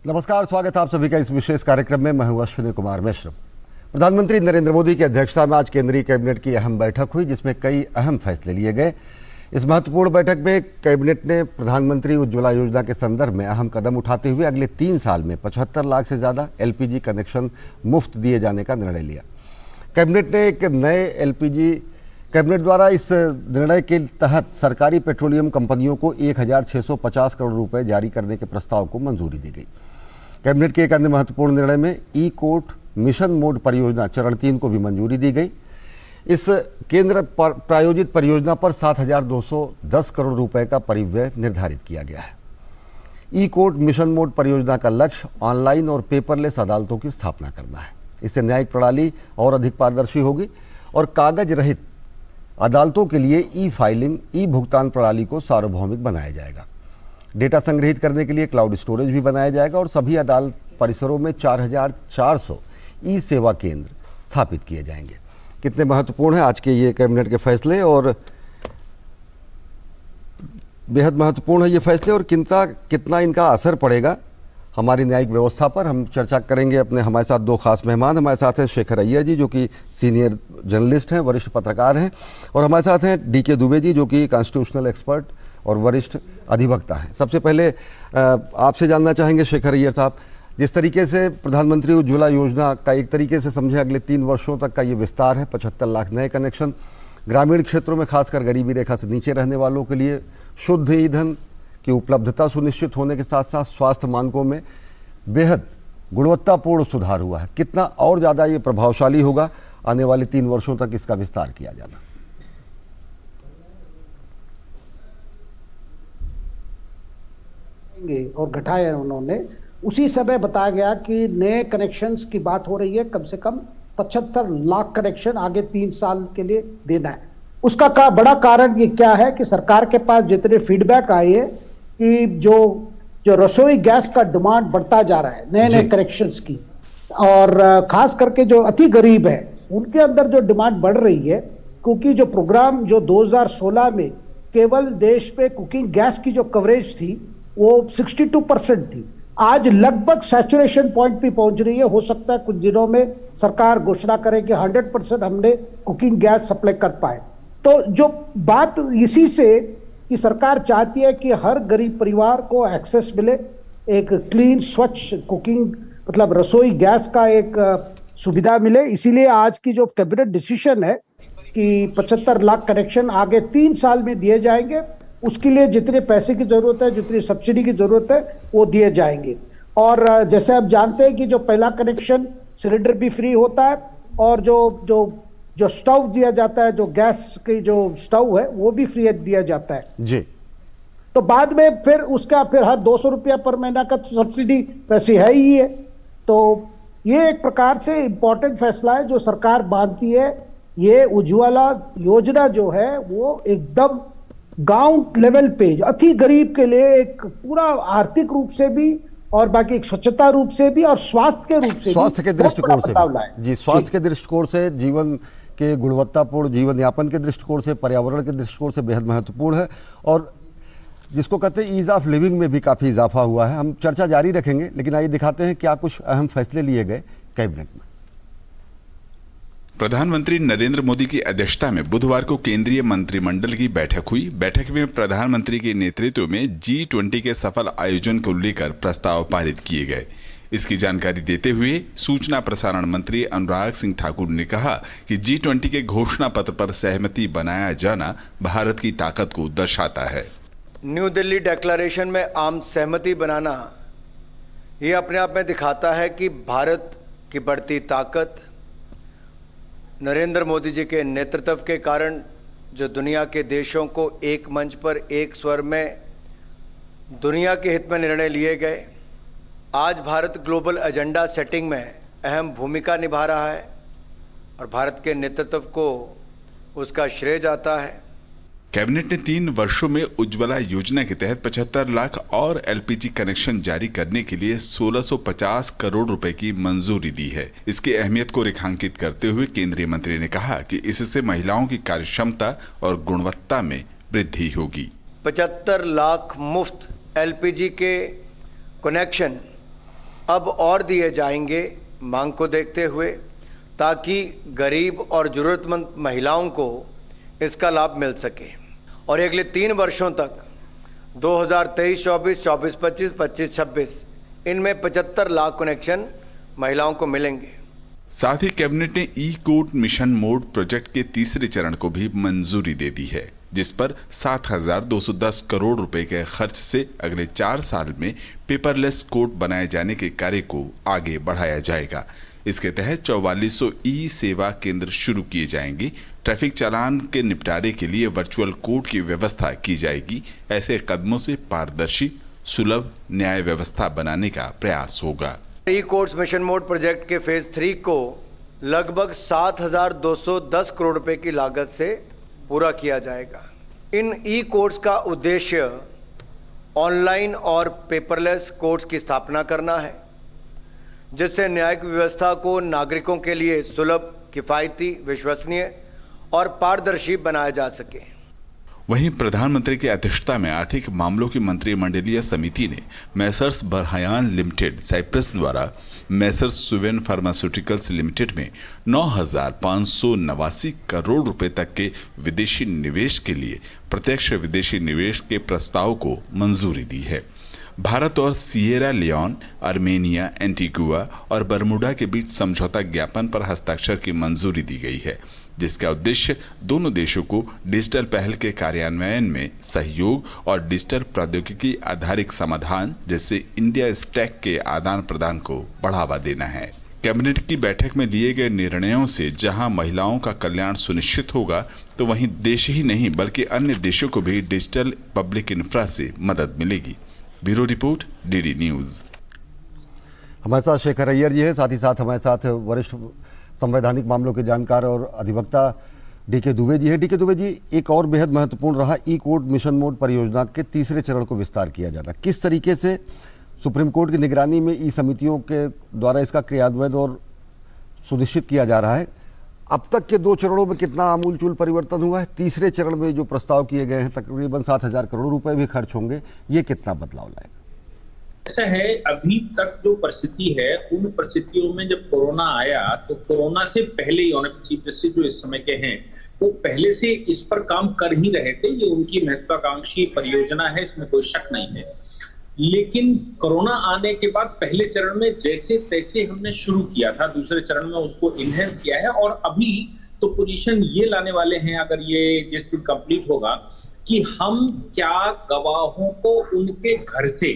नमस्कार, स्वागत है आप सभी का इस विशेष कार्यक्रम में। मैं हूं अश्विनी कुमार मिश्र। प्रधानमंत्री नरेंद्र मोदी की अध्यक्षता में आज केंद्रीय कैबिनेट की अहम बैठक हुई, जिसमें कई अहम फैसले लिए गए। इस महत्वपूर्ण बैठक में कैबिनेट ने प्रधानमंत्री उज्ज्वला योजना के संदर्भ में अहम कदम उठाते हुए अगले 3 साल में 75 लाख से ज़्यादा LPG कनेक्शन मुफ्त दिए जाने का निर्णय लिया। कैबिनेट द्वारा इस निर्णय के तहत सरकारी पेट्रोलियम कंपनियों को 1650 करोड़ रुपए जारी करने के प्रस्ताव को मंजूरी दी गई। कैबिनेट के एक अन्य महत्वपूर्ण निर्णय में ई-कोर्ट मिशन मोड परियोजना चरण 3 को भी मंजूरी दी गई। इस केंद्र प्रायोजित परियोजना पर 7210 करोड़ रुपए का परिव्यय निर्धारित किया गया है। ई-कोर्ट मिशन मोड परियोजना का लक्ष्य ऑनलाइन और पेपरलेस अदालतों की स्थापना करना है। इससे न्यायिक प्रणाली और अधिक पारदर्शी होगी और कागज रहित अदालतों के लिए ई-फाइलिंग, ई-भुगतान प्रणाली को सार्वभौमिक बनाया जाएगा। डेटा संग्रहित करने के लिए क्लाउड स्टोरेज भी बनाया जाएगा और सभी अदालत परिसरों में 4400 ई-सेवा केंद्र स्थापित किए जाएंगे। कितने महत्वपूर्ण हैं आज के ये कैबिनेट के फैसले, और बेहद महत्वपूर्ण है ये फैसले, और कितना इनका असर पड़ेगा हमारी न्यायिक व्यवस्था पर। हम चर्चा करेंगे। हमारे साथ 2 खास मेहमान हमारे साथ हैं। शेखर अय्यर जी, जो कि सीनियर जर्नलिस्ट हैं, वरिष्ठ पत्रकार हैं, और हमारे साथ हैं DK दुबे जी, जो कि कॉन्स्टिट्यूशनल एक्सपर्ट और वरिष्ठ अधिवक्ता हैं। सबसे पहले आपसे जानना चाहेंगे शेखर अय्यर साहब, जिस तरीके से प्रधानमंत्री उज्ज्वला योजना का एक तरीके से समझे अगले 3 वर्षों तक का ये विस्तार है, 75 लाख नए कनेक्शन, ग्रामीण क्षेत्रों में खासकर गरीबी रेखा से नीचे रहने वालों के लिए शुद्ध ईंधन की उपलब्धता सुनिश्चित होने के साथ साथ स्वास्थ्य मानकों में बेहद गुणवत्तापूर्ण सुधार हुआ है। कितना और ज़्यादा ये प्रभावशाली होगा आने वाले 3 वर्षों तक इसका विस्तार किया जाना? और घटाया उन्होंने, उसी समय बताया गया कि नए कनेक्शंस की बात हो रही है, कम से कम 75 लाख कनेक्शन आगे 3 साल के लिए देना है। उसका बड़ा कारण ये क्या है कि सरकार के पास जितने फीडबैक आए हैं कि जो रसोई गैस का डिमांड बढ़ता जा रहा है नए कनेक्शंस की, और खास करके जो अति गरीब है उनके अंदर जो डिमांड बढ़ रही है, क्योंकि जो प्रोग्राम जो 2016 में केवल देश पे कुकिंग गैस की जो कवरेज थी वो 62% थी, आज लगभग सैचुरेशन पॉइंट पे पहुंच रही है। हो सकता है कुछ दिनों में सरकार घोषणा करे कि 100% हमने कुकिंग गैस सप्लाई कर पाए। तो जो बात इसी से कि सरकार चाहती है कि हर गरीब परिवार को एक्सेस मिले, एक क्लीन स्वच्छ कुकिंग मतलब रसोई गैस का एक सुविधा मिले। इसीलिए आज की जो कैबिनेट डिसीजन है कि 75 लाख कनेक्शन आगे 3 साल में दिए जाएंगे, उसके लिए जितने पैसे की जरूरत है, जितनी सब्सिडी की जरूरत है वो दिए जाएंगे। और जैसे आप जानते हैं कि जो पहला कनेक्शन सिलेंडर भी फ्री होता है, और जो स्टोव दिया जाता है, जो गैस की जो स्टोव है वो भी फ्री दिया जाता है जी। तो बाद में फिर हर 200 रुपया पर महीना का सब्सिडी वैसे है ही है। तो ये एक प्रकार से इंपॉर्टेंट फैसला है जो सरकार मानती है। ये उज्ज्वला योजना जो है वो एकदम गांव लेवल पे अति गरीब के लिए एक पूरा आर्थिक रूप से भी और बाकी एक स्वच्छता रूप से भी और स्वास्थ्य के रूप से, स्वास्थ्य के दृष्टिकोण से जी, स्वास्थ्य के दृष्टिकोण से, जीवन के गुणवत्तापूर्ण जीवन यापन के दृष्टिकोण से, पर्यावरण के दृष्टिकोण से बेहद महत्वपूर्ण है, और जिसको कहते हैं ईज ऑफ लिविंग में भी काफ़ी इजाफा हुआ है। हम चर्चा जारी रखेंगे, लेकिन आइए दिखाते हैं क्या कुछ अहम फैसले लिए गए कैबिनेट में। प्रधानमंत्री नरेंद्र मोदी की अध्यक्षता में बुधवार को केंद्रीय मंत्रिमंडल की बैठक हुई। बैठक में प्रधानमंत्री के नेतृत्व में G20 के सफल आयोजन को लेकर प्रस्ताव पारित किए गए। इसकी जानकारी देते हुए सूचना प्रसारण मंत्री अनुराग सिंह ठाकुर ने कहा कि G20 के घोषणा पत्र पर सहमति बनाया जाना भारत की ताकत को दर्शाता है। न्यू दिल्ली डिक्लेरेशन में आम सहमति बनाना ये अपने आप में दिखाता है कि भारत की बढ़ती ताकत नरेंद्र मोदी जी के नेतृत्व के कारण जो दुनिया के देशों को एक मंच पर एक स्वर में दुनिया के हित में निर्णय लिए गए। आज भारत ग्लोबल एजेंडा सेटिंग में अहम भूमिका निभा रहा है और भारत के नेतृत्व को उसका श्रेय जाता है। कैबिनेट ने 3 वर्षों में उज्ज्वला योजना के तहत 75 लाख और LPG कनेक्शन जारी करने के लिए 1650 करोड़ रुपए की मंजूरी दी है। इसकी अहमियत को रेखांकित करते हुए केंद्रीय मंत्री ने कहा कि इससे महिलाओं की कार्यक्षमता और गुणवत्ता में वृद्धि होगी। 75 लाख मुफ्त LPG के कनेक्शन अब और दिए जाएंगे मांग को देखते हुए, ताकि गरीब और ज़रूरतमंद महिलाओं को इसका लाभ मिल सके और अगले 3 वर्षों तक 2023-24, 24-25, 25-26 इनमें 75 लाख कनेक्शन महिलाओं को मिलेंगे। साथ ही कैबिनेट ने ई कोर्ट मिशन मोड प्रोजेक्ट के तीसरे चरण को भी मंजूरी दे दी है, जिस पर 7,210 करोड़ रुपए के खर्च से अगले 4 साल में पेपरलेस कोर्ट बनाए जाने के कार्य को आगे बढ़ाया जाएगा। इसके तहत 4400 ई सेवा केंद्र शुरू किए जाएंगे। ट्रैफिक चालान के निपटारे के लिए वर्चुअल कोर्ट की व्यवस्था की जाएगी। ऐसे कदमों से पारदर्शी, सुलभ न्याय व्यवस्था बनाने का प्रयास होगा। ई कोर्ट्स मिशन मोड प्रोजेक्ट के फेज 3 को लगभग 7,210 करोड़ रुपए की लागत से पूरा किया जाएगा। इन ई कोर्ट्स का उद्देश्य ऑनलाइन और पेपरलेस कोर्ट्स की स्थापना करना है, जिससे न्यायिक व्यवस्था को नागरिकों के लिए सुलभ, किफायती, विश्वसनीय और पारदर्शी बनाया जा सके। वहीं प्रधानमंत्री की अध्यक्षता में आर्थिक मामलों की मंत्रिमंडलीय समिति ने मैसर्स बरहायान लिमिटेड साइप्रस द्वारा मैसर्स सुवेन फार्मास्यूटिकल्स लिमिटेड में 9,589 करोड़ रुपए तक के विदेशी निवेश के लिए प्रत्यक्ष विदेशी निवेश के प्रस्ताव को मंजूरी दी है। भारत और सिएरा लियोन, आर्मेनिया, एंटीगुआ और बरमुडा के बीच समझौता ज्ञापन पर हस्ताक्षर की मंजूरी दी गई है, जिसका उद्देश्य दोनों देशों को डिजिटल पहल के कार्यान्वयन में सहयोग और डिजिटल प्रौद्योगिकी आधारित समाधान जैसे इंडिया स्टैक के आदान प्रदान को बढ़ावा देना है। कैबिनेट की बैठक में लिए गए निर्णयों से जहां महिलाओं का कल्याण सुनिश्चित होगा, तो वहीं देश ही नहीं बल्कि अन्य देशों को भी डिजिटल पब्लिक इंफ्रा से मदद मिलेगी। Bureau report, DD news. हमारे साथ शेखर अय्यर जी है, साथ ही साथ हमारे साथ वरिष्ठ संवैधानिक मामलों के जानकार और अधिवक्ता डीके दुबे जी है। डीके दुबे जी, एक और बेहद महत्वपूर्ण रहा ई कोर्ट मिशन मोड परियोजना के तीसरे चरण को विस्तार किया जाता। किस तरीके से सुप्रीम कोर्ट की निगरानी में ई समितियों के द्वारा इसका क्रियान्वयन और सुनिश्चित किया जा रहा है? अब तक के 2 चरणों में कितना आमूलचूल परिवर्तन हुआ है? तीसरे चरण में जो प्रस्ताव किए गए हैं तकरीबन 7,000 करोड़ रुपए भी खर्च होंगे, ये कितना बदलाव लाएगा? ऐसा है, अभी तक जो परिस्थिति है उन परिस्थितियों में जब कोरोना आया तो कोरोना से पहले ही ऑनरेबल चीफ जस्टिस जो इस समय के हैं वो पहले से इस पर काम कर ही रहे थे। ये उनकी महत्वाकांक्षी परियोजना है, इसमें कोई शक नहीं है। लेकिन कोरोना आने के बाद पहले चरण में जैसे तैसे हमने शुरू किया था, दूसरे चरण में उसको इनहेंस किया है और अभी तो पोजीशन ये लाने वाले हैं, अगर ये जिस दिन कंप्लीट होगा, कि हम क्या गवाहों को उनके घर से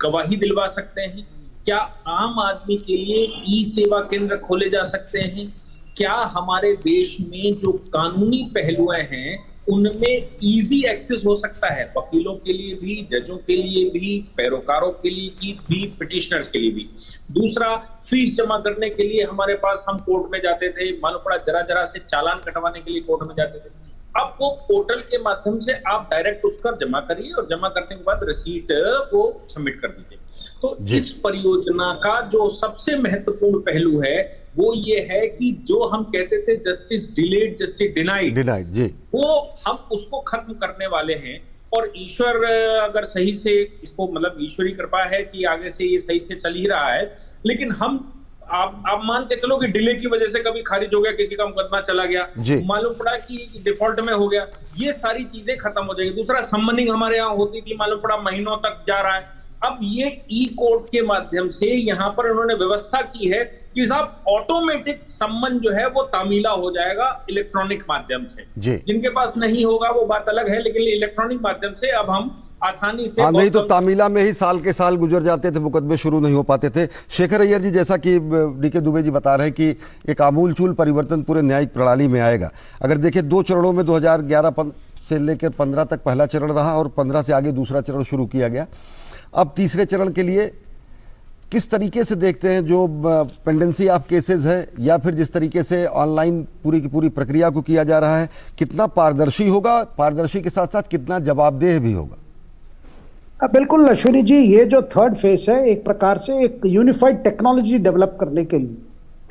गवाही दिलवा सकते हैं, क्या आम आदमी के लिए ई सेवा केंद्र खोले जा सकते हैं, क्या हमारे देश में जो कानूनी पहलू हैं उनमें इजी एक्सेस हो सकता है, वकीलों के लिए भी, जजों के लिए भी, पैरोकारों के लिए भी, पिटिशनर्स के लिए भी। दूसरा, फीस जमा करने के लिए हमारे पास, हम कोर्ट में जाते थे, मालूम पड़ा जरा से चालान कटवाने के लिए कोर्ट में जाते थे। अब वो पोर्टल के माध्यम से आप डायरेक्ट उसका जमा करिए और जमा करने के बाद रिसीट को सबमिट कर दीजिए। तो इस परियोजना का जो सबसे महत्वपूर्ण पहलू है वो ये है कि जो हम कहते थे जस्टिस डिलेड, जस्टिस डिनाइड जी, वो हम उसको खत्म करने वाले हैं। और ईश्वर अगर सही से इसको, मतलब ईश्वरी कृपा है कि आगे से ये सही से चल ही रहा है, लेकिन हम आप मान के चलो कि डिले की वजह से कभी खारिज हो गया, किसी का मुकदमा चला गया, मालूम पड़ा कि डिफॉल्ट में हो गया, ये सारी चीजें खत्म हो जाएगी। दूसरा, सम्मनिंग हमारे यहाँ होती थी, मालूम पड़ा महीनों तक जा रहा है। अब ये ई कोर्ट के माध्यम से यहाँ पर उन्होंने व्यवस्था की है कि साहब ऑटोमेटिक सम्मन जो है वो तामीला हो जाएगा इलेक्ट्रॉनिक माध्यम से। जिनके पास नहीं होगा वो बात अलग है, लेकिन इलेक्ट्रॉनिक माध्यम से अब हम आसानी से, नहीं तो तामीला में ही साल के साल गुजर जाते थे, मुकदमे शुरू नहीं हो पाते थे। शेखर अय्यर जी, जैसा कि डीके दुबे जी बता रहे हैं कि एक आमूलचूल परिवर्तन पूरे न्यायिक प्रणाली में आएगा। अगर देखिए 2 चरणों में 2011 से लेकर 15 तक पहला चरण रहा और 15 से आगे दूसरा चरण शुरू किया गया। अब तीसरे चरण के लिए किस तरीके से देखते हैं, जो पेंडेंसी ऑफ केसेस है या फिर जिस तरीके से ऑनलाइन पूरी की पूरी प्रक्रिया को किया जा रहा है, कितना पारदर्शी होगा, पारदर्शी के साथ साथ कितना जवाबदेह भी होगा? बिल्कुल अश्विनी जी, ये जो थर्ड फेज है एक प्रकार से एक यूनिफाइड टेक्नोलॉजी डेवलप करने के लिए,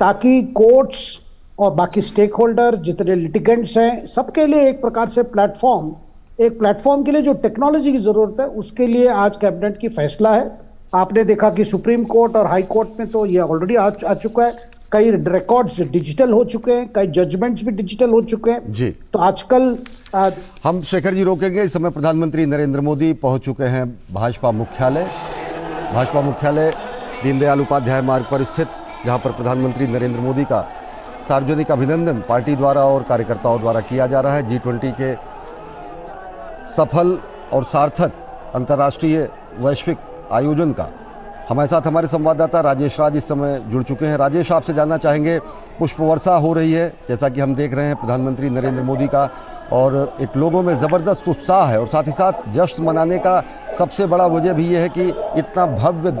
ताकि कोर्ट्स और बाकी स्टेक होल्डर जितने लिटिगेंट्स हैं सबके लिए एक प्रकार से प्लेटफॉर्म के लिए जो टेक्नोलॉजी की जरूरत है उसके लिए आज कैबिनेट की फैसला है आपने देखा कि सुप्रीम कोर्ट और हाई कोर्ट में तो ये ऑलरेडी आ चुका है, कई रिकॉर्ड्स डिजिटल हो चुके हैं, कई जजमेंट्स भी डिजिटल हो चुके हैं जी। तो आजकल हम शेखर जी रोकेंगे। इस समय प्रधानमंत्री नरेंद्र मोदी पहुंच चुके हैं भाजपा मुख्यालय। भाजपा मुख्यालय दीनदयाल उपाध्याय मार्ग पर स्थित, जहां पर प्रधानमंत्री नरेंद्र मोदी का सार्वजनिक अभिनंदन पार्टी द्वारा और कार्यकर्ताओं द्वारा किया जा रहा है। G20 के सफल और सार्थक अंतर्राष्ट्रीय वैश्विक आयोजन का। हमारे साथ हमारे संवाददाता राजेश राज इस समय जुड़ चुके हैं। राजेश, आपसे जानना चाहेंगे, पुष्प वर्षा हो रही है जैसा कि हम देख रहे हैं प्रधानमंत्री नरेंद्र मोदी का, और एक लोगों में ज़बरदस्त उत्साह है, और साथ ही साथ जश्न मनाने का सबसे बड़ा वजह भी ये है कि इतना भव्य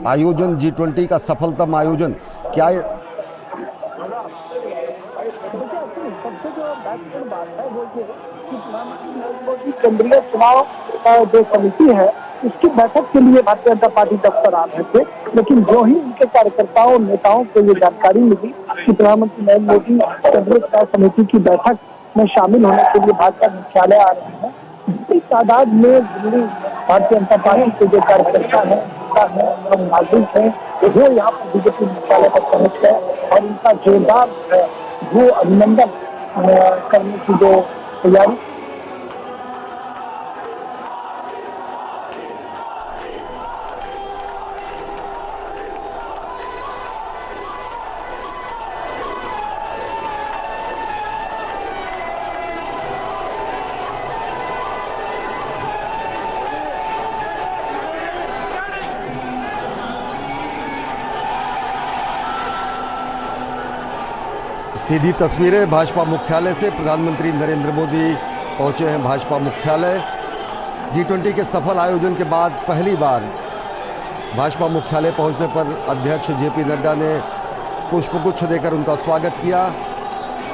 आयोजन, G20 का सफलतम आयोजन, क्या सबसे जो महत्वपूर्ण बात है वो ये कि प्रधानमंत्री नरेंद्र मोदी केंद्रीय चुनाव जो समिति है उसकी बैठक के लिए भारतीय जनता पार्टी दफ्तर आ रहे थे, लेकिन जो ही उनके कार्यकर्ताओं नेताओं को ये जानकारी मिली कि प्रधानमंत्री नरेंद्र मोदी केंद्रीय चुनाव समिति की बैठक में शामिल होने के लिए भाजपा मुख्यालय आ रहे हैं, बड़ी तादाद में दिल्ली भारतीय जनता पार्टी के जो कार्यकर्ता हैं, नागरिक हैं, वो यहाँ पर बीजेपी मुख्यालय पर पहुंच गए और उनका जोरदार वो अभिनंदन करने की जो तैयारी। सीधी तस्वीरें भाजपा मुख्यालय से। प्रधानमंत्री नरेंद्र मोदी पहुंचे हैं भाजपा मुख्यालय। G20 के सफल आयोजन के बाद पहली बार भाजपा मुख्यालय पहुंचने पर अध्यक्ष JP नड्डा ने पुष्पगुच्छ देकर उनका स्वागत किया।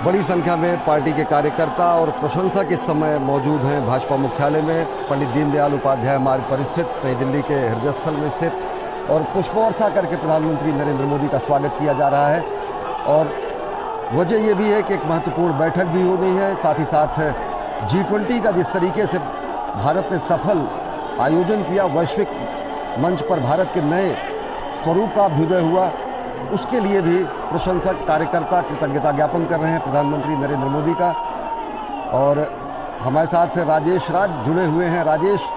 बड़ी संख्या में पार्टी के कार्यकर्ता और प्रशंसक इस समय मौजूद हैं भाजपा मुख्यालय में, पंडित दीनदयाल उपाध्याय मार्ग पर स्थित नई दिल्ली के हृदय स्थल में स्थित, और पुष्पवर्षा करके प्रधानमंत्री नरेंद्र मोदी का स्वागत किया जा रहा है। और वजह यह भी है कि एक महत्वपूर्ण बैठक भी होनी है, साथ ही साथ G20 का जिस तरीके से भारत ने सफल आयोजन किया, वैश्विक मंच पर भारत के नए स्वरूप का अभ्युदय हुआ, उसके लिए भी प्रशंसक कार्यकर्ता कृतज्ञता ज्ञापन कर रहे हैं प्रधानमंत्री नरेंद्र मोदी का। और हमारे साथ राजेश राज जुड़े हुए हैं। राजेश,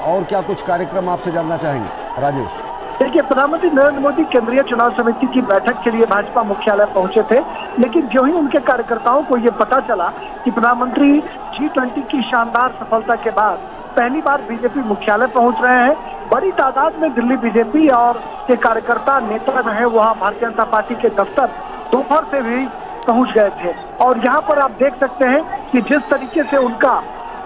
और क्या कुछ कार्यक्रम आपसे जानना चाहेंगे? राजेश, देखिए, प्रधानमंत्री नरेंद्र मोदी केंद्रीय चुनाव समिति की बैठक के लिए भाजपा मुख्यालय पहुंचे थे, लेकिन जो ही उनके कार्यकर्ताओं को ये पता चला कि प्रधानमंत्री G20 की शानदार सफलता के बाद पहली बार बीजेपी मुख्यालय पहुंच रहे हैं, बड़ी तादाद में दिल्ली बीजेपी और के कार्यकर्ता नेता जो है वहाँ भारतीय जनता पार्टी के दफ्तर दोपहर से भी पहुंच गए थे। और यहाँ पर आप देख सकते हैं कि जिस तरीके से उनका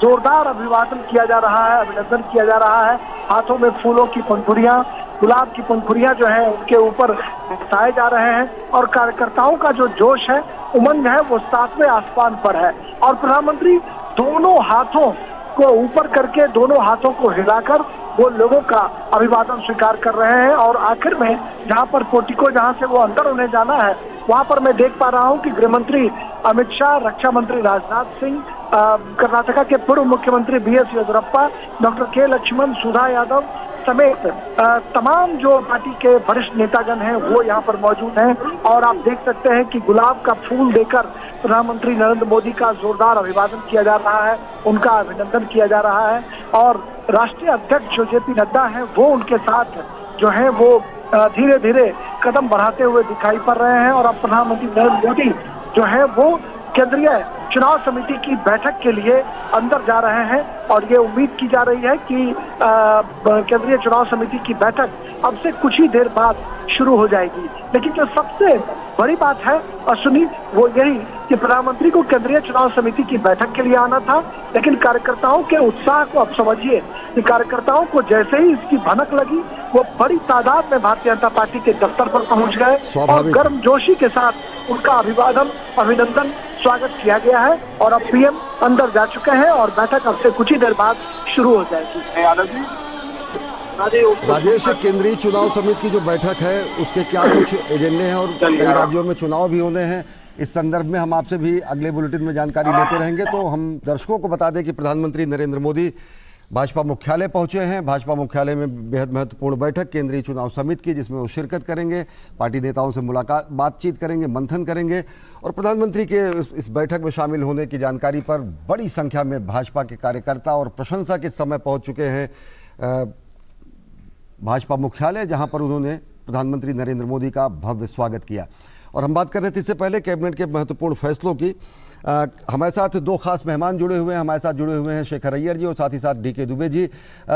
जोरदार अभिवादन किया जा रहा है, अभिनंदन किया जा रहा है, हाथों में फूलों की पंखुड़ियां, गुलाब की पंखुड़ियां जो है उनके ऊपर बरसाए जा रहे हैं, और कार्यकर्ताओं का जो जोश है, उमंग है, वो 7वें आसमान पर है। और प्रधानमंत्री दोनों हाथों को ऊपर करके, दोनों हाथों को हिलाकर वो लोगों का अभिवादन स्वीकार कर रहे हैं। और आखिर में जहां पर पोर्टिको, जहां से वो अंदर उन्हें जाना है, वहां पर मैं देख पा रहा हूं कि गृह मंत्री अमित शाह, रक्षा मंत्री राजनाथ सिंह, कर्नाटका के पूर्व मुख्यमंत्री BS Yediyurappa, doctor K Lakshman, Sudha Yadav समेत तमाम जो पार्टी के वरिष्ठ नेतागण हैं वो यहाँ पर मौजूद हैं। और आप देख सकते हैं कि गुलाब का फूल देकर प्रधानमंत्री नरेंद्र मोदी का जोरदार अभिवादन किया जा रहा है, उनका अभिनंदन किया जा रहा है। और राष्ट्रीय अध्यक्ष जो JP नड्डा हैं वो उनके साथ जो है वो धीरे धीरे कदम बढ़ाते हुए दिखाई पड़ रहे हैं। और अब प्रधानमंत्री नरेंद्र मोदी जो है वो केंद्रीय चुनाव समिति की बैठक के लिए अंदर जा रहे हैं, और ये उम्मीद की जा रही है कि केंद्रीय चुनाव समिति की बैठक अब से कुछ ही देर बाद शुरू हो जाएगी। लेकिन जो सबसे बड़ी बात है अश्विनी, वो यही कि प्रधानमंत्री को केंद्रीय चुनाव समिति की बैठक के लिए आना था, लेकिन कार्यकर्ताओं के उत्साह को अब समझिए कि कार्यकर्ताओं को जैसे ही इसकी भनक लगी, वो बड़ी तादाद में भारतीय जनता पार्टी के दफ्तर पर पहुंच गए और गर्मजोशी के साथ उनका अभिवादन, अभिनंदन, स्वागत किया गया है। और अब PM अंदर जा चुके हैं और बैठक अब से कुछ ही देर बाद शुरू हो जाएगी। राजेश, केंद्रीय चुनाव समिति की जो बैठक है उसके क्या कुछ एजेंडे हैं, और कई राज्यों में चुनाव भी होने हैं, इस संदर्भ में हम आपसे भी अगले बुलेटिन में जानकारी लेते रहेंगे। तो हम दर्शकों को बता दें कि प्रधानमंत्री नरेंद्र मोदी भाजपा मुख्यालय पहुंचे हैं। भाजपा मुख्यालय में बेहद महत्वपूर्ण बैठक केंद्रीय चुनाव समिति की, जिसमें वो शिरकत करेंगे, पार्टी नेताओं से मुलाकात, बातचीत करेंगे, मंथन करेंगे और प्रधानमंत्री के इस बैठक में शामिल होने की जानकारी पर बड़ी संख्या में भाजपा के कार्यकर्ता और प्रशंसा के समय पहुंच चुके हैं भाजपा मुख्यालय, जहां पर उन्होंने प्रधानमंत्री नरेंद्र मोदी का भव्य स्वागत किया। और हम बात कर रहे थे इससे पहले कैबिनेट के महत्वपूर्ण फैसलों की। हमारे साथ दो खास मेहमान जुड़े हुए हैं। हमारे साथ जुड़े हुए हैं शेखर अय्यर जी और साथ ही साथ डीके दुबे जी।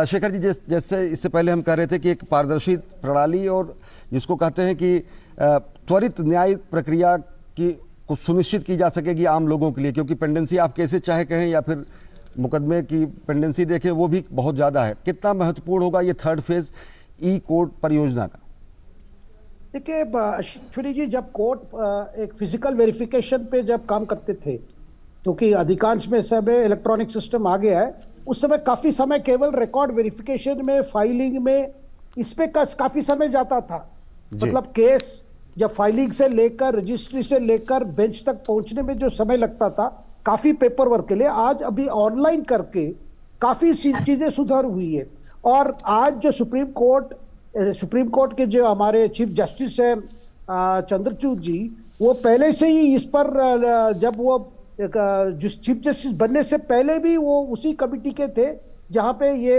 शेखर जी, जैसे इससे पहले हम कह रहे थे कि एक पारदर्शी प्रणाली और जिसको कहते हैं कि त्वरित न्याय प्रक्रिया की को सुनिश्चित की जा सकेगी आम लोगों के लिए, क्योंकि पेंडेंसी आप कैसे चाहे कहें या फिर मुकदमे की पेंडेंसी देखें वो भी बहुत ज़्यादा है। कितना महत्वपूर्ण होगा ये थर्ड फेज ई कोर्ट परियोजना का? देखिए अश्विनी जी, जब कोर्ट एक फिजिकल वेरिफिकेशन पे जब काम करते थे, क्योंकि अधिकांश में समय इलेक्ट्रॉनिक सिस्टम आ गया है, उस समय काफ़ी समय केवल रिकॉर्ड वेरिफिकेशन में, फाइलिंग में, इस पे काफ़ी समय जाता था। मतलब केस जब फाइलिंग से लेकर, रजिस्ट्री से लेकर बेंच तक पहुंचने में जो समय लगता था, काफ़ी पेपर वर्क के लिए, आज अभी ऑनलाइन करके काफ़ी चीज़ें सुधार हुई है। और आज जो सुप्रीम कोर्ट के जो हमारे चीफ जस्टिस हैं चंद्रचूड़ जी, वो पहले से ही इस पर जब वो चीफ जस्टिस बनने से पहले भी वो उसी कमिटी के थे, जहाँ पे ये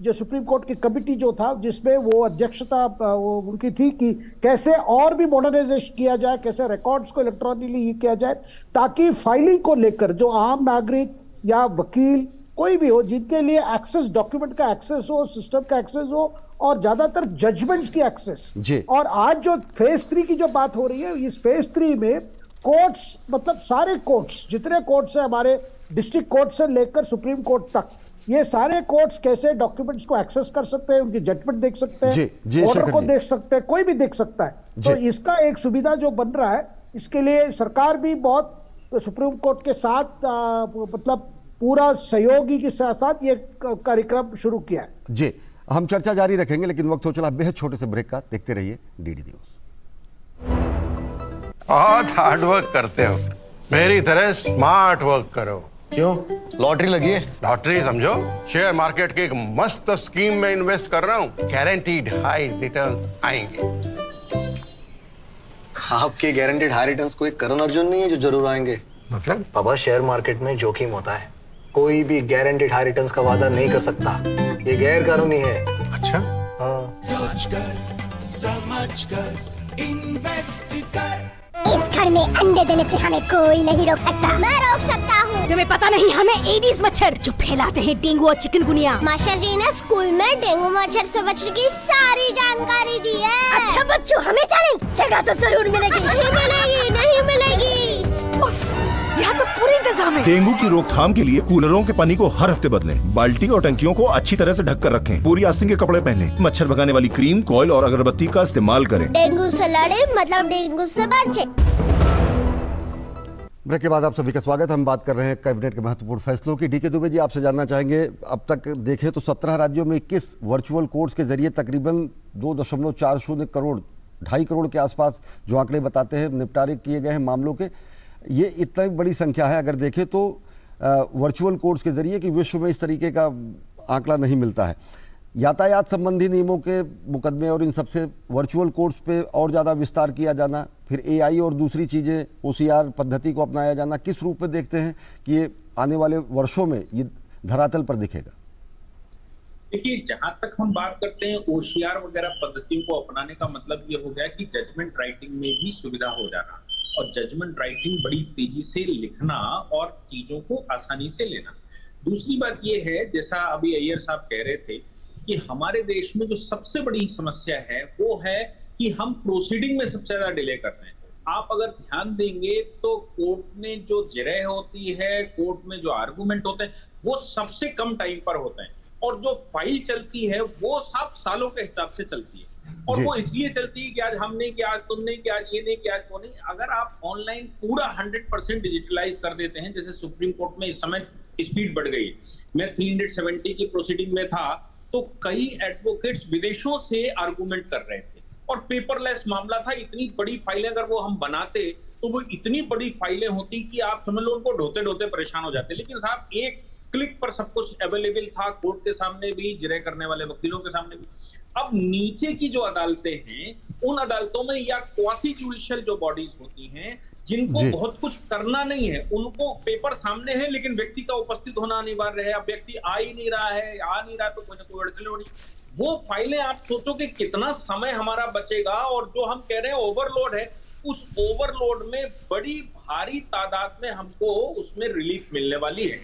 जो सुप्रीम कोर्ट की कमिटी जो था, जिसमें वो अध्यक्षता वो उनकी थी कि कैसे और भी मॉडर्नाइजेशन किया जाए, कैसे रिकॉर्ड्स को इलेक्ट्रॉनिकली किया जाए, ताकि फाइलिंग को लेकर जो आम नागरिक या वकील कोई भी हो, जिनके लिए एक्सेस, डॉक्यूमेंट का एक्सेस हो, सिस्टम का एक्सेस हो और ज्यादातर जजमेंट्स की एक्सेस। और आज जो फेज 3 की जो बात हो रही है, इस फेज 3 में कोर्ट्स, मतलब सारे कोर्ट्स, जितने कोर्ट्स हैं हमारे, डिस्ट्रिक्ट कोर्ट से लेकर सुप्रीम कोर्ट तक, ये सारे कोर्ट्स कैसे डॉक्यूमेंट्स को एक्सेस कर सकते हैं, उनकी जजमेंट देख सकते हैं, ऑर्डर को देख सकते हैं, कोई भी देख सकता है। तो इसका एक सुविधा जो बन रहा है, इसके लिए सरकार भी बहुत सुप्रीम कोर्ट के साथ मतलब पूरा सहयोगी के साथ साथ ये कार्यक्रम शुरू किया है। जी, हम चर्चा जारी रखेंगे, लेकिन वक्त हो चला बेहद छोटे से ब्रेक का। देखते रहिए डीडी न्यूज। बहुत हार्ड वर्क करते हो, मेरी तरह स्मार्ट वर्क करो। क्यों? लॉटरी लगी है? लॉटरी समझो, शेयर मार्केट की एक मस्त स्कीम में इन्वेस्ट कर रहा हूँ, गारंटीड हाई रिटर्न्स आएंगे। आपके गारंटीड हाई रिटर्न्स कोई करण अर्जुन नहीं है जो जरूर आएंगे? मतलब? बाबा, शेयर मार्केट में जोखिम होता है, कोई भी गारंटीड हाई रिटर्न्स का वादा नहीं कर सकता, ये गैर कानूनी है। अच्छा? हाँ। सोच कर, समझ कर, इन्वेस्ट कर। इस घर में अंडे देने से हमें कोई नहीं रोक सकता। मैं रोक सकता हूँ। तुम्हें पता नहीं, हमें एडीज मच्छर जो फैलाते हैं डेंगू और चिकनगुनिया। मास्टर जी ने स्कूल में डेंगू मच्छर से बचने की सारी जानकारी दी है। अच्छा बच्चों, हमें चैलेंज जगह तो जरूर मिलेगी। नहीं मिलेगी, नहीं मिलेगी। यहाँ तो पूरे इंतजाम है। डेंगू की रोकथाम के लिए कूलरों के पानी को हर हफ्ते बदलें, बाल्टी और टंकियों को अच्छी तरह से ढक कर रखें, पूरी आस्तीन के कपड़े पहनें, मच्छर भगाने वाली क्रीम, कॉइल और अगरबत्ती का इस्तेमाल करें। डेंगू से लड़े मतलब डेंगू से बचे। ब्रेक के बाद आप सभी का स्वागत। हम बात कर रहे हैं कैबिनेट के महत्वपूर्ण फैसलों की। डीके दुबे जी, आपसे जानना चाहेंगे, अब तक देखें तो 17 राज्यों में 21 वर्चुअल कोर्ट्स के जरिए तकरीबन 2.40 करोड़, 2.5 करोड़ के आसपास जो आंकड़े बताते हैं निपटारे किए गए हैं मामलों के। ये इतनी बड़ी संख्या है अगर देखें तो वर्चुअल कोर्ट्स के जरिए कि विश्व में इस तरीके का आंकड़ा नहीं मिलता है। यातायात संबंधी नियमों के मुकदमे और इन सबसे वर्चुअल कोर्ट्स पे और ज़्यादा विस्तार किया जाना, फिर एआई और दूसरी चीज़ें, ओसीआर पद्धति को अपनाया जाना, किस रूप में देखते हैं कि ये आने वाले वर्षों में ये धरातल पर दिखेगा? देखिए, जहां तक हम बात करते हैं ओसीआर वगैरह पद्धतियों को अपनाने का मतलब ये हो गया कि जजमेंट राइटिंग में भी सुविधा हो जाना, और जजमेंट राइटिंग बड़ी तेजी से लिखना और चीजों को आसानी से लेना। दूसरी बात ये है, जैसा अभी अय्यर साहब कह रहे थे, कि हमारे देश में जो सबसे बड़ी समस्या है वो है कि हम प्रोसीडिंग में सबसे ज्यादा डिले करते हैं। आप अगर ध्यान देंगे तो कोर्ट में जो जरह होती है, कोर्ट में जो आर्गुमेंट होते हैं, वो सबसे कम टाइम पर होते हैं, और जो फाइल चलती है वो सब सालों के हिसाब से चलती है। और वो इसलिए चलती है कि आज हमने किया, आज तुमने किया, आज ये नहीं किया, आज वो नहीं। अगर आप ऑनलाइन पूरा 100% डिजिटलाइज कर देते हैं, जैसे सुप्रीम कोर्ट में इस समय स्पीड बढ़ गई। मैं 370 की प्रोसीडिंग में था तो कई एडवोकेट्स विदेशों से आर्गुमेंट कर रहे थे और पेपरलेस मामला था। इतनी बड़ी फाइलें अगर वो हम बनाते तो वो इतनी बड़ी फाइलें होती कि आप समझ लो उनको ढोते ढोते परेशान हो जाते। लेकिन साहब, एक क्लिक पर सब कुछ अवेलेबल था, कोर्ट के सामने भी, जिरह करने वाले वकीलों के सामने भी। अब नीचे की जो अदालतें हैं, उन अदालतों में या क्वासी जुडिशियल जो बॉडीज होती हैं, जिनको बहुत कुछ करना नहीं है, उनको पेपर सामने है लेकिन व्यक्ति का उपस्थित होना अनिवार्य है। अब व्यक्ति आ ही नहीं रहा है, तो कोई ना कोई अड़चन हो रही, वो फाइलें आप सोचो कि कितना समय हमारा बचेगा। और जो हम कह रहे हैं ओवरलोड है, उस ओवरलोड में बड़ी भारी तादाद में हमको उसमें रिलीफ मिलने वाली है।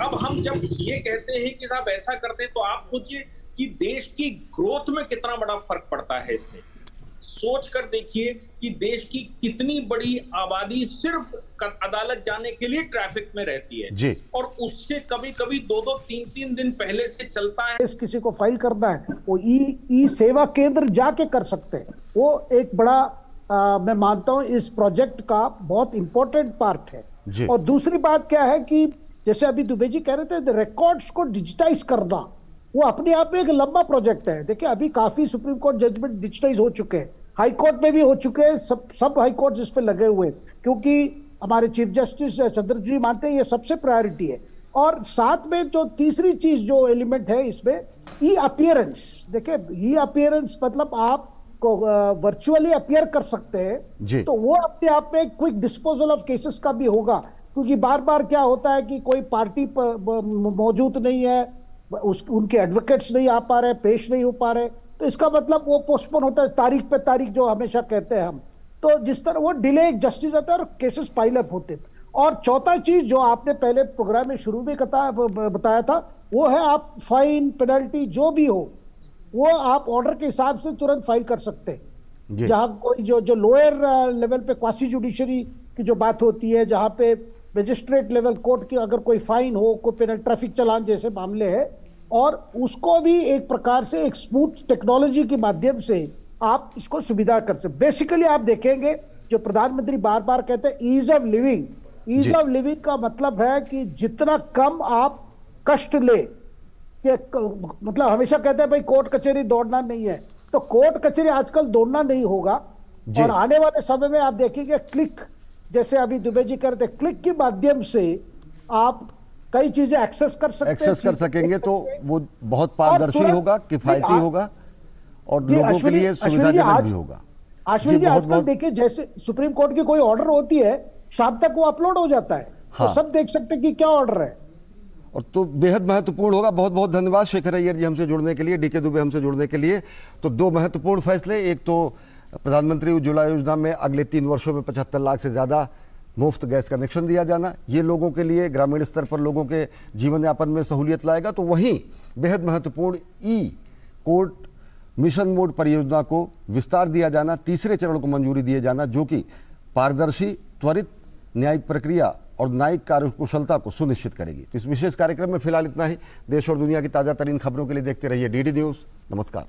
अब हम जब ये कहते हैं कि साहब ऐसा करते हैं, तो आप सोचिए कि देश की ग्रोथ में कितना बड़ा फर्क पड़ता है इससे। सोच कर देखिए कि देश की कितनी बड़ी आबादी सिर्फ अदालत जाने के लिए ट्रैफिक में रहती है जी। और उससे कभी कभी 2-2, 3-3 दिन पहले से चलता है। किसी को फाइल करना है वो ई सेवा केंद्र जाके कर सकते हैं। वो एक बड़ा मैं मानता हूं इस प्रोजेक्ट का बहुत इंपॉर्टेंट पार्ट है। और दूसरी बात क्या है कि जैसे अभी दुबे जी कह रहे थे, रिकॉर्ड्स को डिजिटाइज करना वो अपने आप में एक लंबा प्रोजेक्ट है। देखिए अभी काफी सुप्रीम कोर्ट जजमेंट डिजिटाइज हो चुके हैं, हाई कोर्ट में भी हो चुके हैं, सब हाई कोर्ट इस पे लगे हुए हैं, क्योंकि हमारे चीफ जस्टिस चंद्रचूड़ जी मानते हैं ये सबसे प्रायोरिटी है। और साथ में जो तीसरी चीज जो एलिमेंट है इसमें, ई अपीयरेंस। देखिए ई अपीयरेंस मतलब आप को वर्चुअली अपीयर कर सकते हैं, तो वो अपने आप में क्विक डिस्पोजल ऑफ केसेस का भी होगा। क्योंकि बार बार क्या होता है कि कोई पार्टी मौजूद नहीं है, उनके एडवोकेट्स नहीं आ पा रहे, पेश नहीं हो पा रहे, तो इसका मतलब वो पोस्टपोन होता है तारीख पे तारीख, जो हमेशा कहते हैं हम। तो जिस तरह वो डिले जस्टिस होता है और केसेस पाइल अप होते हैं। और चौथा चीज जो आपने पहले प्रोग्राम में शुरू में बताया था, वो है आप फाइन पेनल्टी जो भी हो वो आप ऑर्डर के हिसाब से तुरंत फाइल कर सकते हैं। जहां कोई जो लोअर लेवल पे क्वासी जुडिशरी की जो बात होती है, जहां पे मजिस्ट्रेट लेवल कोर्ट की अगर कोई फाइन हो, कोई पेनल्टी, ट्रैफिक चालान जैसे मामले है, और उसको भी एक प्रकार से एक स्मूथ टेक्नोलॉजी के माध्यम से आप इसको सुविधा कर सकते। बेसिकली आप देखेंगे जो प्रधानमंत्री बार बार कहते हैं ease of living, ease of living का मतलब है कि जितना कम आप कष्ट ले, मतलब हमेशा कहते हैं भाई कोर्ट कचहरी दौड़ना नहीं है, तो कोर्ट कचहरी आजकल दौड़ना नहीं होगा। और आने वाले समय में आप देखेंगे क्लिक, जैसे अभी दुबे जी करते, क्लिक के माध्यम से आप कई चीजें एक्सेस कर सकेंगे, तो वो बहुत पारदर्शी होगा, किफायती होगा और लोगों के लिए सुविधाजनक भी होगा। अश्विनी जी आजकल देखिए जैसे सुप्रीम कोर्ट की कोई ऑर्डर होती है, शाम तक वो अपलोड हो जाता है, तो सब देख सकते हैं कि क्या ऑर्डर है, और तो बेहद महत्वपूर्ण होगा। बहुत बहुत धन्यवाद शेखर अय्यर जी हमसे जुड़ने के लिए, डीके दुबे हमसे जुड़ने के लिए। तो दो महत्वपूर्ण फैसले, एक तो प्रधानमंत्री उज्ज्वला योजना में अगले 3 वर्षों में 75 लाख से ज़्यादा मुफ्त गैस कनेक्शन दिया जाना, ये लोगों के लिए ग्रामीण स्तर पर लोगों के जीवन यापन में सहूलियत लाएगा। तो वहीं बेहद महत्वपूर्ण ई कोर्ट मिशन मोड परियोजना को विस्तार दिया जाना, तीसरे चरण को मंजूरी दिए जाना, जो कि पारदर्शी, त्वरित न्यायिक प्रक्रिया और न्यायिक कार्यकुशलता को सुनिश्चित करेगी। तो इस विशेष कार्यक्रम में फिलहाल इतना ही। देश और दुनिया की ताज़ा तरीन खबरों के लिए देखते रहिए DD न्यूज़। नमस्कार।